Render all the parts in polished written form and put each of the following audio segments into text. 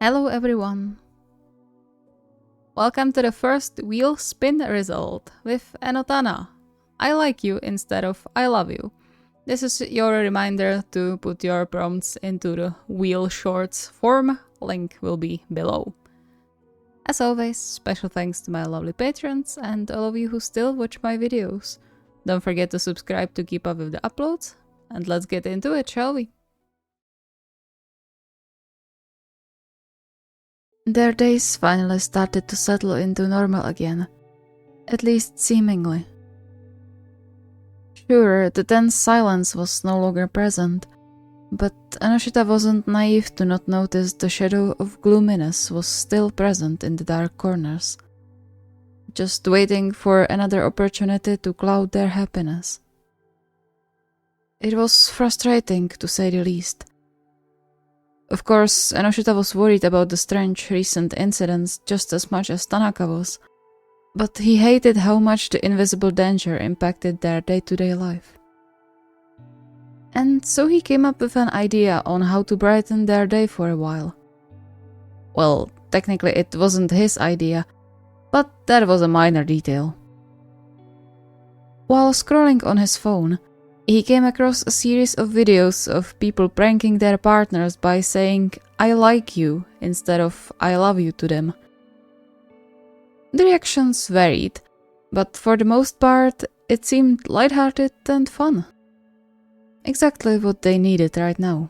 Hello everyone! Welcome to the first wheel spin result with EnnoTana. I like you instead of I love you. This is your reminder to put your prompts into the wheel shorts form, link will be below. As always, special thanks to my lovely patrons and all of you who still watch my videos. Don't forget to subscribe to keep up with the uploads, and let's get into it, shall we? Their days finally started to settle into normal again, at least seemingly. Sure, the tense silence was no longer present, but Enoshita wasn't naive to not notice the shadow of gloominess was still present in the dark corners, just waiting for another opportunity to cloud their happiness. It was frustrating, to say the least. Of course, Enoshita was worried about the strange recent incidents just as much as Tanaka was, but he hated how much the invisible danger impacted their day-to-day life. And so he came up with an idea on how to brighten their day for a while. Well, technically it wasn't his idea, but that was a minor detail. While scrolling on his phone, he came across a series of videos of people pranking their partners by saying "I like you" instead of "I love you" to them. The reactions varied, but for the most part it seemed lighthearted and fun. Exactly what they needed right now.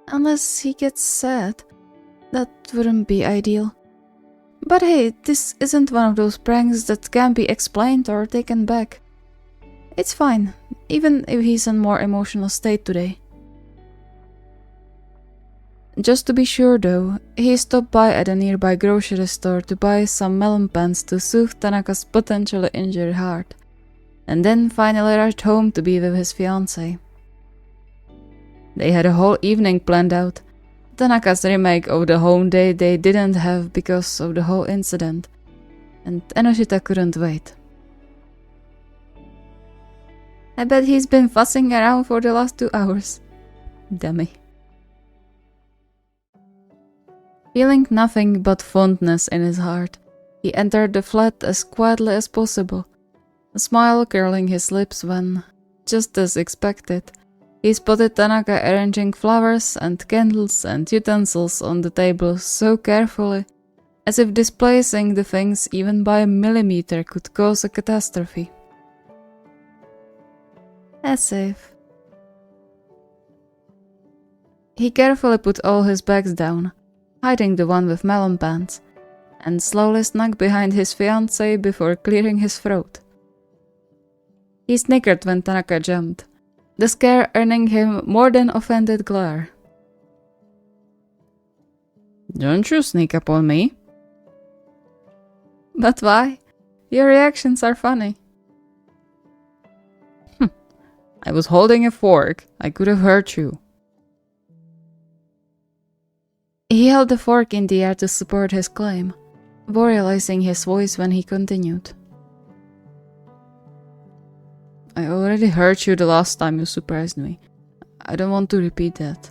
Unless he gets sad, that wouldn't be ideal. But hey, this isn't one of those pranks that can be explained or taken back. It's fine, even if he's in a more emotional state today. Just to be sure though, he stopped by at a nearby grocery store to buy some melon pans to soothe Tanaka's potentially injured heart, and then finally rushed home to be with his fiancée. They had a whole evening planned out, Tanaka's remake of the home day they didn't have because of the whole incident, and Enoshita couldn't wait. I bet he's been fussing around for the last 2 hours. Dummy. Feeling nothing but fondness in his heart, he entered the flat as quietly as possible, a smile curling his lips when, just as expected, he spotted Tanaka arranging flowers and candles and utensils on the table so carefully, as if displacing the things even by a millimeter could cause a catastrophe. As if. He carefully put all his bags down, hiding the one with melon pans, and slowly snuck behind his fiancée before clearing his throat. He snickered when Tanaka jumped, the scare earning him more than offended glare. Don't you sneak up on me? But why? Your reactions are funny. I was holding a fork. I could have hurt you. He held the fork in the air to support his claim, vocalizing his voice when he continued. I already hurt you the last time you surprised me. I don't want to repeat that.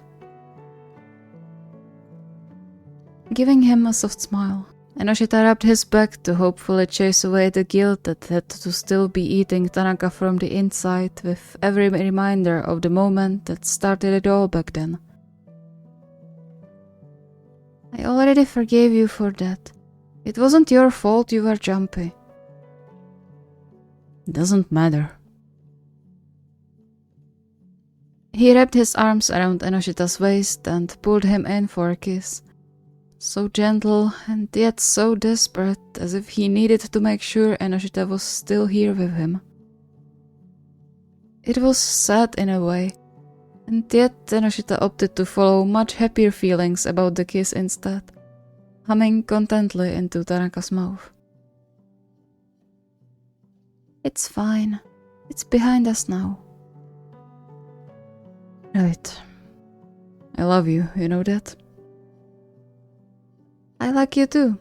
Giving him a soft smile, Enoshita rubbed his back to hopefully chase away the guilt that had to still be eating Tanaka from the inside with every reminder of the moment that started it all back then. I already forgave you for that. It wasn't your fault you were jumpy. Doesn't matter. He wrapped his arms around Enoshita's waist and pulled him in for a kiss. So gentle and yet so desperate, as if he needed to make sure Enoshita was still here with him. It was sad in a way, and yet Enoshita opted to follow much happier feelings about the kiss instead, humming contentedly into Tanaka's mouth. It's fine. It's behind us now. Right. I love you, you know that? I like you too.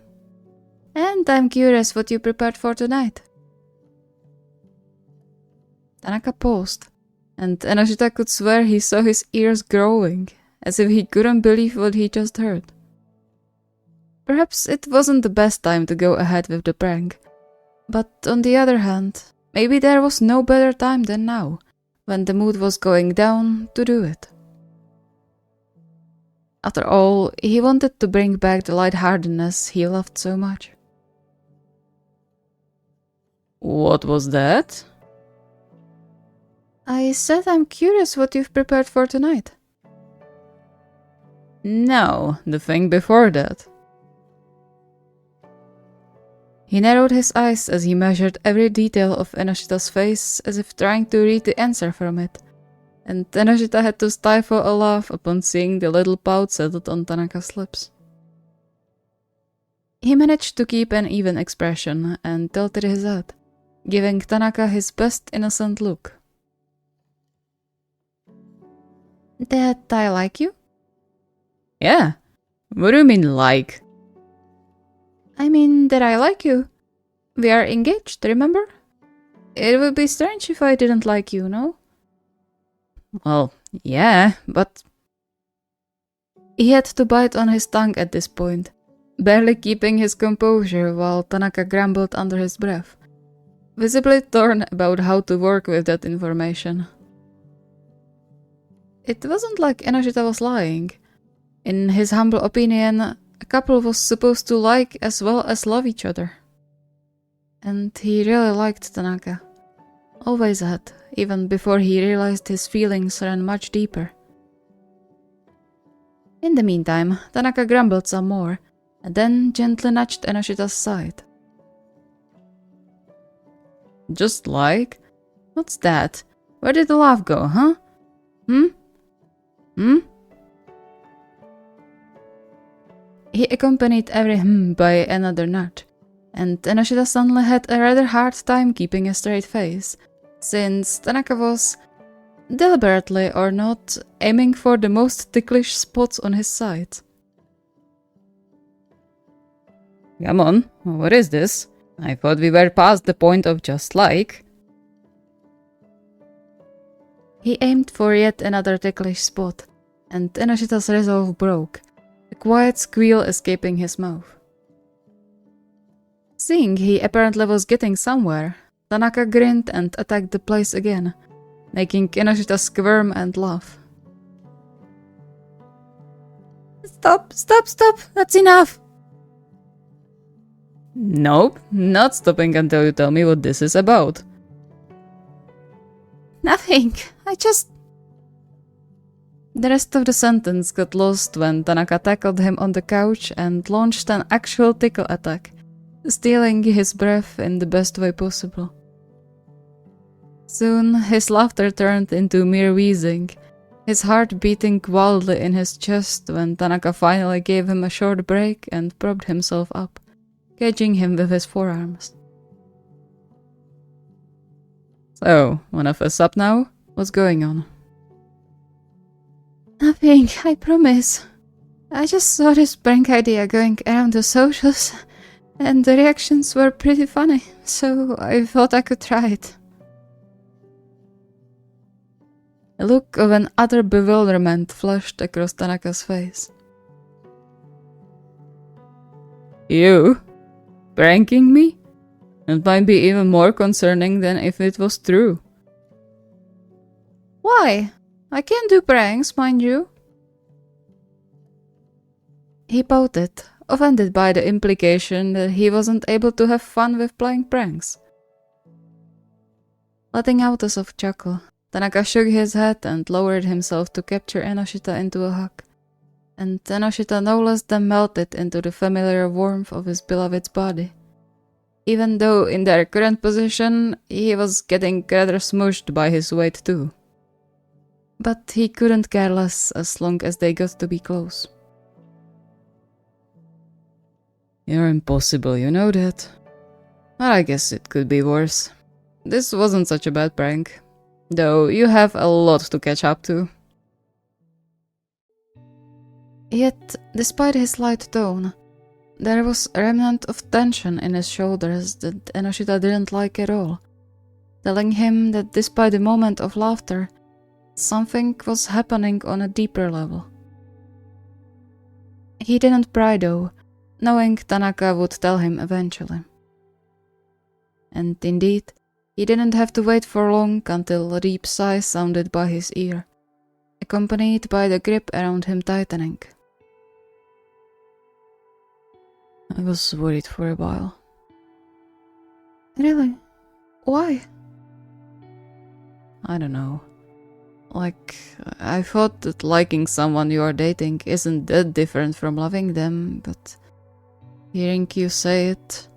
And I'm curious what you prepared for tonight. Tanaka paused, and Enoshita could swear he saw his ears growing, as if he couldn't believe what he just heard. Perhaps it wasn't the best time to go ahead with the prank, but on the other hand, maybe there was no better time than now, when the mood was going down, to do it. After all, he wanted to bring back the lightheartedness he loved so much. What was that? I said I'm curious what you've prepared for tonight. No, the thing before that. He narrowed his eyes as he measured every detail of Enoshita's face as if trying to read the answer from it, and Enoshita had to stifle a laugh upon seeing the little pout settled on Tanaka's lips. He managed to keep an even expression and tilted his head, giving Tanaka his best innocent look. That I like you? Yeah. What do you mean, like? I mean that I like you. We are engaged, remember? It would be strange if I didn't like you, no? Well, yeah, but... He had to bite on his tongue at this point, barely keeping his composure while Tanaka grumbled under his breath, visibly torn about how to work with that information. It wasn't like Enoshita was lying. In his humble opinion, a couple was supposed to like as well as love each other. And he really liked Tanaka. Always had, even before he realized his feelings ran much deeper. In the meantime, Tanaka grumbled some more, and then gently nudged Enoshita's side. Just like? What's that? Where did the laugh go, huh? He accompanied every by another nudge, and Enoshita suddenly had a rather hard time keeping a straight face, since Tanaka was, deliberately or not, aiming for the most ticklish spots on his side. Come on, what is this? I thought we were past the point of just like. He aimed for yet another ticklish spot, and Enoshita's resolve broke, a quiet squeal escaping his mouth. Seeing he apparently was getting somewhere, Tanaka grinned and attacked the place again, making Enoshita squirm and laugh. Stop! That's enough! Nope, not stopping until you tell me what this is about. Nothing, The rest of the sentence got lost when Tanaka tackled him on the couch and launched an actual tickle attack, stealing his breath in the best way possible. Soon, his laughter turned into mere wheezing, his heart beating wildly in his chest when Tanaka finally gave him a short break and propped himself up, caging him with his forearms. So, wanna fess up now? What's going on? Nothing, I promise. I just saw this prank idea going around the socials, and the reactions were pretty funny, so I thought I could try it. A look of an utter bewilderment flashed across Tanaka's face. You? Pranking me? It might be even more concerning than if it was true. Why? I can't do pranks, mind you. He pouted, offended by the implication that he wasn't able to have fun with playing pranks. Letting out a soft chuckle, Tanaka shook his head and lowered himself to capture Enoshita into a hug, and Enoshita no less than melted into the familiar warmth of his beloved's body. Even though in their current position, he was getting rather smushed by his weight too. But he couldn't care less as long as they got to be close. You're impossible, you know that. But I guess it could be worse. This wasn't such a bad prank, though you have a lot to catch up to. Yet, despite his light tone, there was a remnant of tension in his shoulders that Enoshita didn't like at all, telling him that despite the moment of laughter, something was happening on a deeper level. He didn't pry though, knowing Tanaka would tell him eventually. And indeed, he didn't have to wait for long until a deep sigh sounded by his ear, accompanied by the grip around him tightening. I was worried for a while. Really? Why? I don't know. Like, I thought that liking someone you are dating isn't that different from loving them, but hearing you say it,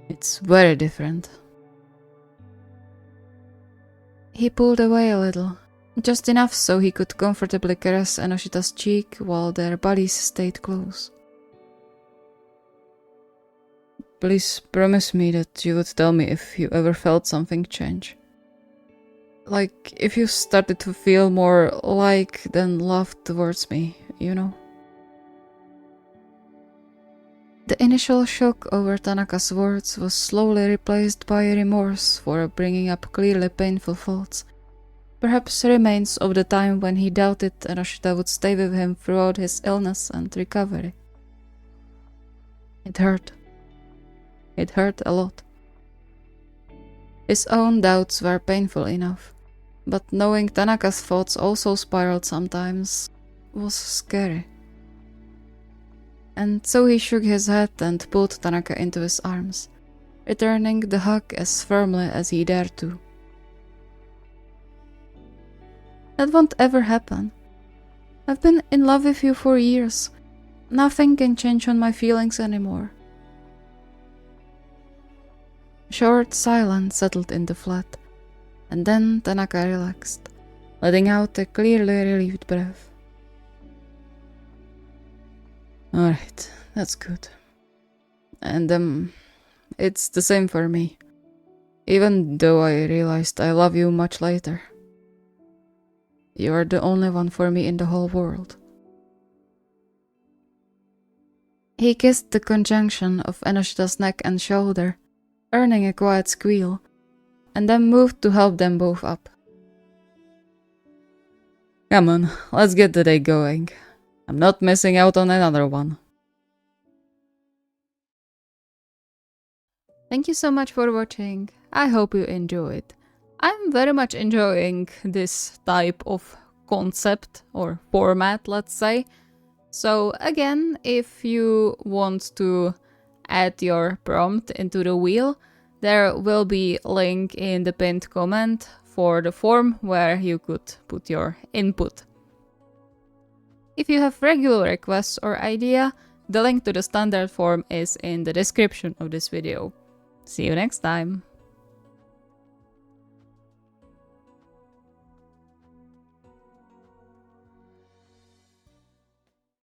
it's very different. He pulled away a little, just enough so he could comfortably caress Enoshita's cheek while their bodies stayed close. Please promise me that you would tell me if you ever felt something change. Like, if you started to feel more like than love towards me, you know? The initial shock over Tanaka's words was slowly replaced by remorse for bringing up clearly painful thoughts, perhaps remains of the time when he doubted Enoshita would stay with him throughout his illness and recovery. It hurt. It hurt a lot. His own doubts were painful enough, but knowing Tanaka's thoughts also spiraled sometimes was scary. And so he shook his head and pulled Tanaka into his arms, returning the hug as firmly as he dared to. That won't ever happen. I've been in love with you for years. Nothing can change on my feelings anymore. A short silence settled in the flat, and then Tanaka relaxed, letting out a clearly relieved breath. Alright, that's good. And it's the same for me, even though I realized I love you much later. You are the only one for me in the whole world. He kissed the conjunction of Enoshita's neck and shoulder, earning a quiet squeal, and then moved to help them both up. Come on, let's get the day going. I'm not missing out on another one. Thank you so much for watching. I hope you enjoyed. I'm very much enjoying this type of concept or format, let's say. So again, if you want to add your prompt into the wheel, there will be a link in the pinned comment for the form where you could put your input. If you have regular requests or idea, the link to the standard form is in the description of this video. See you next time!